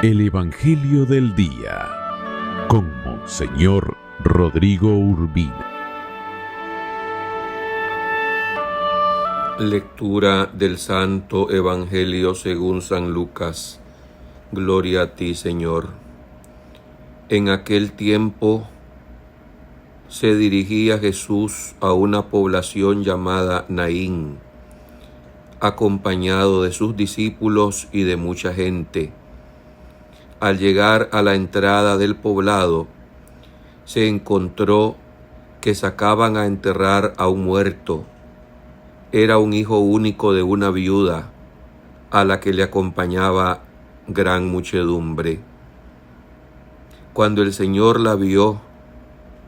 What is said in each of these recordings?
El Evangelio del Día con Monseñor Rodrigo Urbina. Lectura del Santo Evangelio según San Lucas. Gloria a ti, Señor. En aquel tiempo se dirigía Jesús a una población llamada Naín, acompañado de sus discípulos y de mucha gente. Al llegar a la entrada del poblado, se encontró que sacaban a enterrar a un muerto. Era un hijo único de una viuda, a la que le acompañaba gran muchedumbre. Cuando el Señor la vio,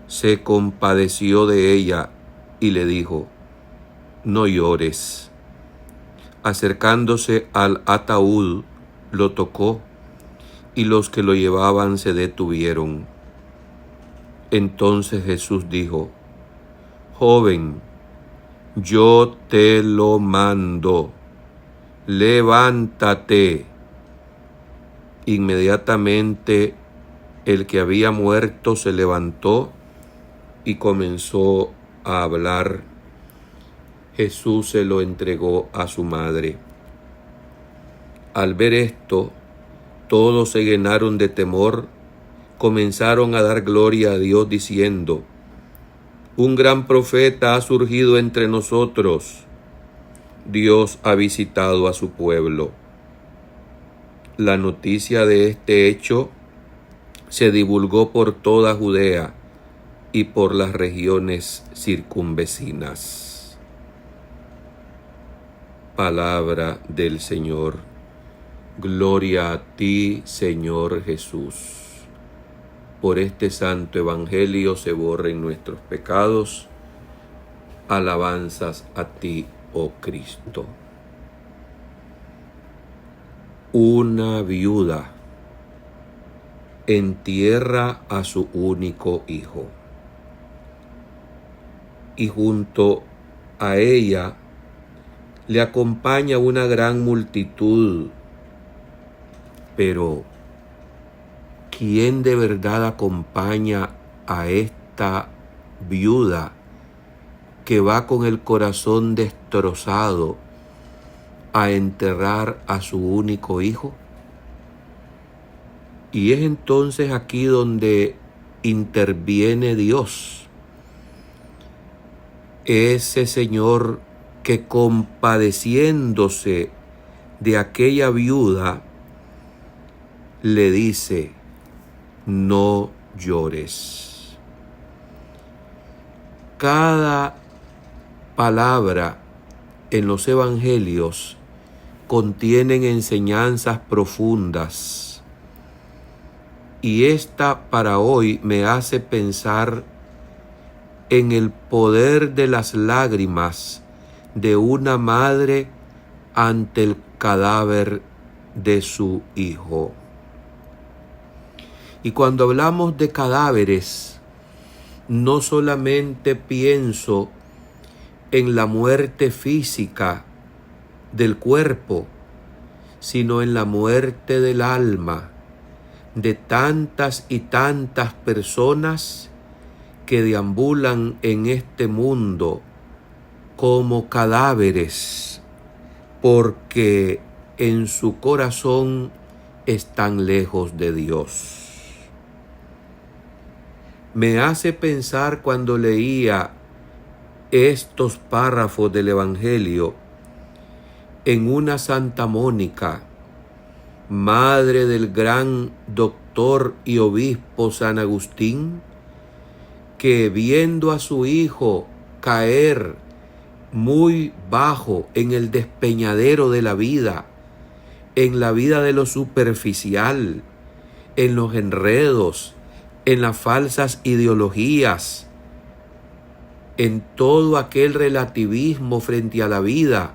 se compadeció de ella y le dijo: «No llores». Acercándose al ataúd, lo tocó, y los que lo llevaban se detuvieron. Entonces Jesús dijo: «Joven, yo te lo mando, levántate». Inmediatamente el que había muerto se levantó y comenzó a hablar. Jesús se lo entregó a su madre. Al ver esto, todos se llenaron de temor, comenzaron a dar gloria a Dios diciendo: «Un gran profeta ha surgido entre nosotros. Dios ha visitado a su pueblo». La noticia de este hecho se divulgó por toda Judea y por las regiones circunvecinas. Palabra del Señor. Gloria a ti, Señor Jesús. Por este santo evangelio se borren nuestros pecados. Alabanzas a ti, oh Cristo. Una viuda entierra a su único hijo, y junto a ella le acompaña una gran multitud. Pero ¿quién de verdad acompaña a esta viuda que va con el corazón destrozado a enterrar a su único hijo? Y es entonces aquí donde interviene Dios, ese Señor que, compadeciéndose de aquella viuda, le dice: «No llores». Cada palabra en los evangelios contienen enseñanzas profundas, y esta para hoy me hace pensar en el poder de las lágrimas de una madre ante el cadáver de su hijo. Y cuando hablamos de cadáveres, no solamente pienso en la muerte física del cuerpo, sino en la muerte del alma de tantas y tantas personas que deambulan en este mundo como cadáveres, porque en su corazón están lejos de Dios. Me hace pensar, cuando leía estos párrafos del Evangelio, en una Santa Mónica, madre del gran doctor y obispo San Agustín, que viendo a su hijo caer muy bajo en el despeñadero de la vida, en la vida de lo superficial, en los enredos, en las falsas ideologías, en todo aquel relativismo frente a la vida,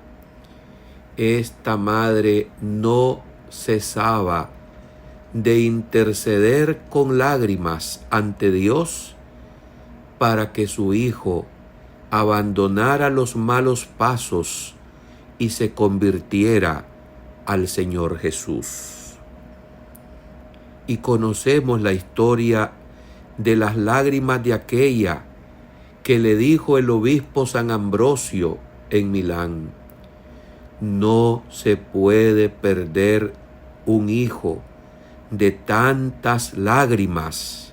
esta madre no cesaba de interceder con lágrimas ante Dios para que su hijo abandonara los malos pasos y se convirtiera al Señor Jesús. y conocemos la historia de las lágrimas de aquella que le dijo el obispo San Ambrosio en Milán: no se puede perder un hijo de tantas lágrimas.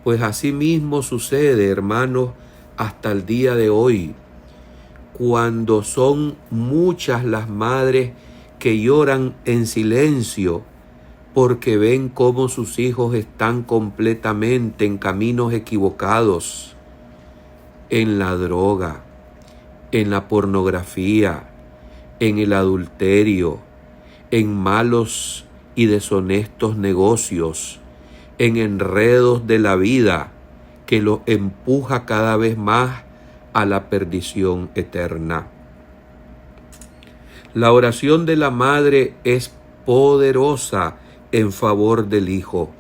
Pues así mismo sucede, hermanos, hasta el día de hoy, cuando son muchas las madres que lloran en silencio porque ven cómo sus hijos están completamente en caminos equivocados, en la droga, en la pornografía, en el adulterio, en malos y deshonestos negocios, en enredos de la vida que los empuja cada vez más a la perdición eterna. La oración de la madre es poderosa en favor del hijo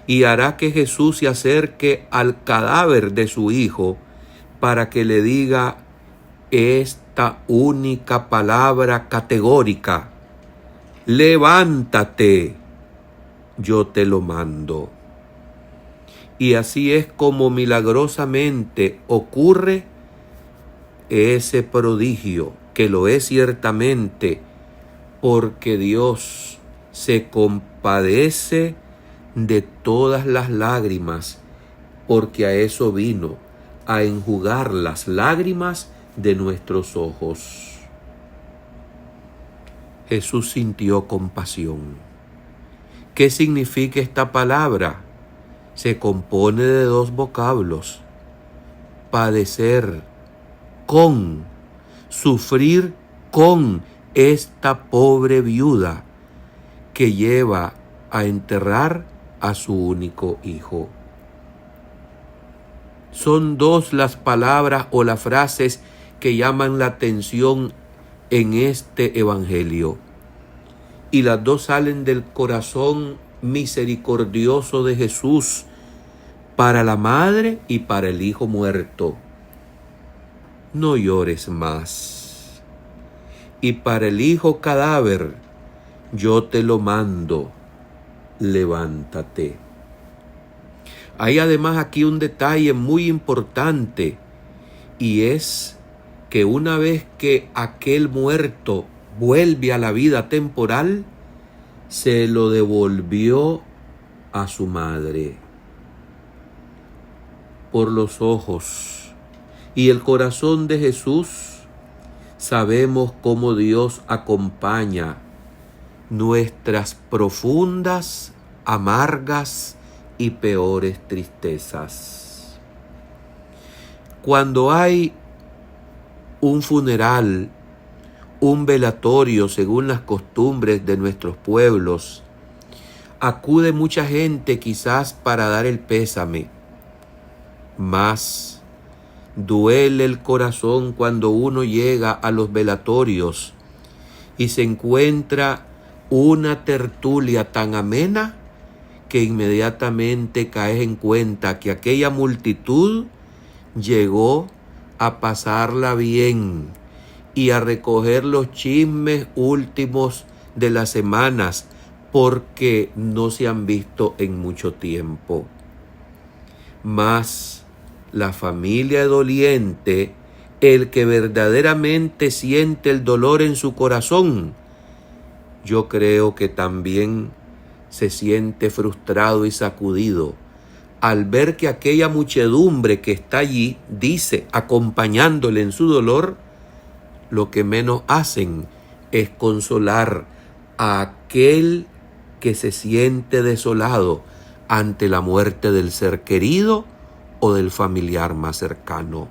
y hará que Jesús se acerque al cadáver de su hijo para que le diga esta única palabra categórica: levántate, yo te lo mando. Y así es como milagrosamente ocurre ese prodigio, que lo es ciertamente, porque Dios se compadece de todas las lágrimas, porque a eso vino, a enjugar las lágrimas de nuestros ojos. Jesús sintió compasión. ¿Qué significa esta palabra? Se compone de dos vocablos: padecer con, sufrir con esta pobre viuda que lleva a enterrar a su único hijo. Son dos las palabras o las frases que llaman la atención en este evangelio, y las dos salen del corazón misericordioso de Jesús para la madre y para el hijo muerto: no llores más. Y para el hijo cadáver: yo te lo mando, levántate. Hay además aquí un detalle muy importante, y es que una vez que aquel muerto vuelve a la vida temporal, se lo devolvió a su madre. Por los ojos y el corazón de Jesús sabemos cómo Dios acompaña nuestras profundas, amargas y peores tristezas. Cuando hay un funeral, un velatorio según las costumbres de nuestros pueblos, acude mucha gente quizás para dar el pésame, mas duele el corazón cuando uno llega a los velatorios y se encuentra una tertulia tan amena que inmediatamente caes en cuenta que aquella multitud llegó a pasarla bien y a recoger los chismes últimos de las semanas, porque no se han visto en mucho tiempo. Mas la familia doliente, el que verdaderamente siente el dolor en su corazón, yo creo que también se siente frustrado y sacudido al ver que aquella muchedumbre que está allí, dice, acompañándole en su dolor, lo que menos hacen es consolar a aquel que se siente desolado ante la muerte del ser querido o del familiar más cercano.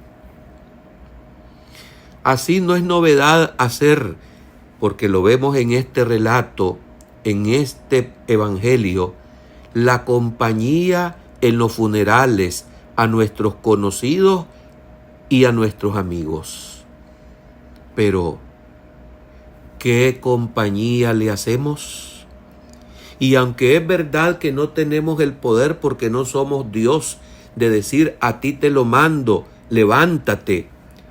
Así no es novedad hacer, porque lo vemos en este relato, en este evangelio, la compañía en los funerales a nuestros conocidos y a nuestros amigos. Pero, ¿qué compañía le hacemos? Y aunque es verdad que no tenemos el poder, porque no somos Dios, de decir a ti te lo mando, levántate,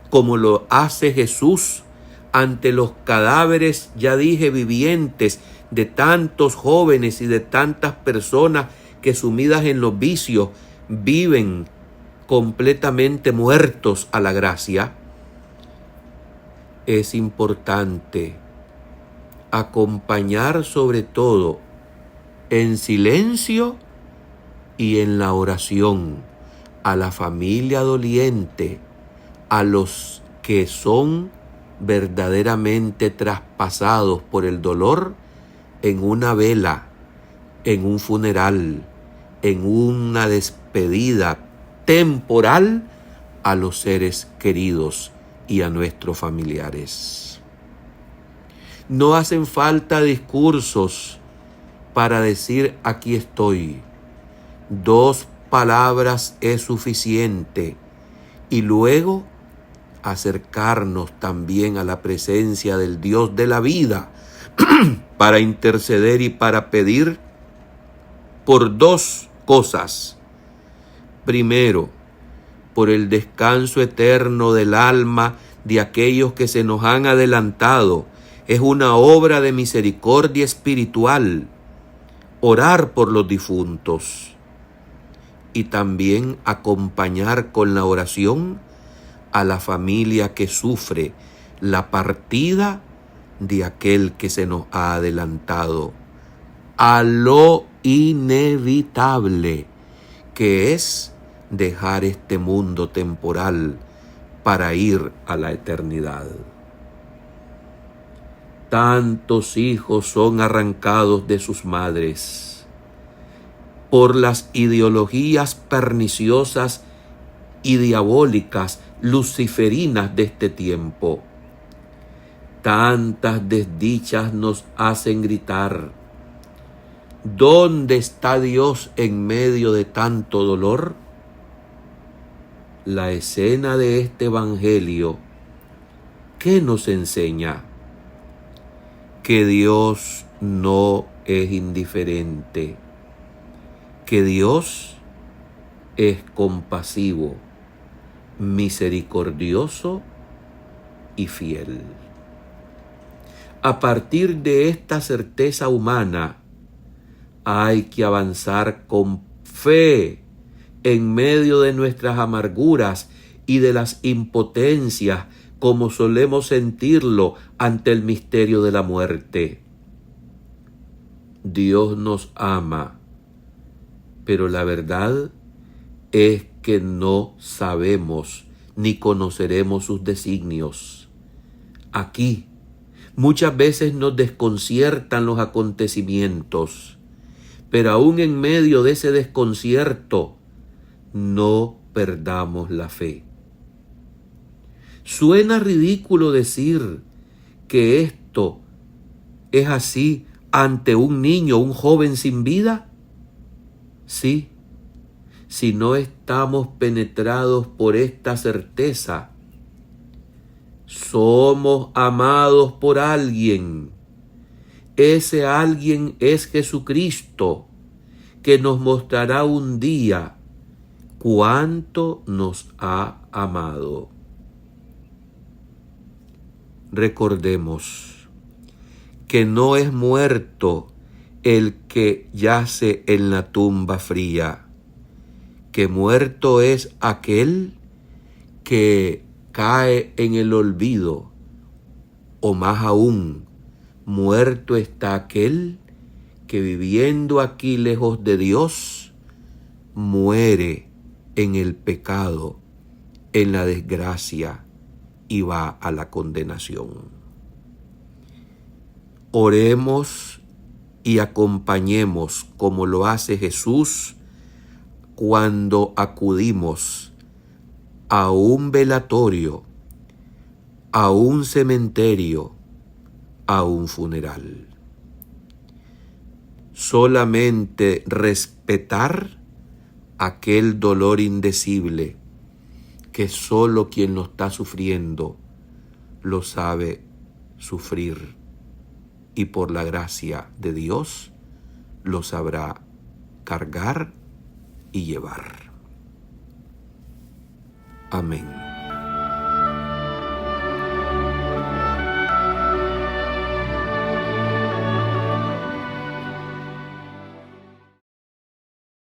como lo hace Jesús ante los cadáveres, ya dije, vivientes de tantos jóvenes y de tantas personas que sumidas en los vicios viven completamente muertos a la gracia, es importante acompañar sobre todo en silencio y en la oración a la familia doliente, a los que son verdaderamente traspasados por el dolor, en una vela, en un funeral, en una despedida temporal a los seres queridos y a nuestros familiares. No hacen falta discursos para decir aquí estoy. 2 palabras es suficiente, y luego acercarnos también a la presencia del Dios de la vida para interceder y para pedir por 2 cosas. Primero, por el descanso eterno del alma de aquellos que se nos han adelantado. Es una obra de misericordia espiritual orar por los difuntos, y también acompañar con la oración a la familia que sufre la partida de aquel que se nos ha adelantado a lo inevitable, que es dejar este mundo temporal para ir a la eternidad. Tantos hijos son arrancados de sus madres por las ideologías perniciosas y diabólicas, luciferinas de este tiempo. Tantas desdichas nos hacen gritar: ¿dónde está Dios en medio de tanto dolor? La escena de este evangelio, ¿qué nos enseña? Que Dios no es indiferente, que Dios es compasivo, misericordioso y fiel. A partir de esta certeza humana, hay que avanzar con fe en medio de nuestras amarguras y de las impotencias, como solemos sentirlo ante el misterio de la muerte. Dios nos ama, pero la verdad es que no sabemos ni conoceremos sus designios. Aquí muchas veces nos desconciertan los acontecimientos, pero aún en medio de ese desconcierto, no perdamos la fe. Suena ridículo decir que esto es así ante un niño, un joven sin vida. Sí, si no estamos penetrados por esta certeza, somos amados por alguien. Ese alguien es Jesucristo, que nos mostrará un día cuánto nos ha amado. Recordemos que no es muerto el que yace en la tumba fría, que muerto es aquel que cae en el olvido, o más aún, muerto está aquel que viviendo aquí lejos de Dios, muere en el pecado, en la desgracia, y va a la condenación. Oremos y acompañemos como lo hace Jesús cuando acudimos a un velatorio, a un cementerio, a un funeral. Solamente respetar aquel dolor indecible que solo quien lo está sufriendo lo sabe sufrir, y por la gracia de Dios lo sabrá cargar y llevar. Amén.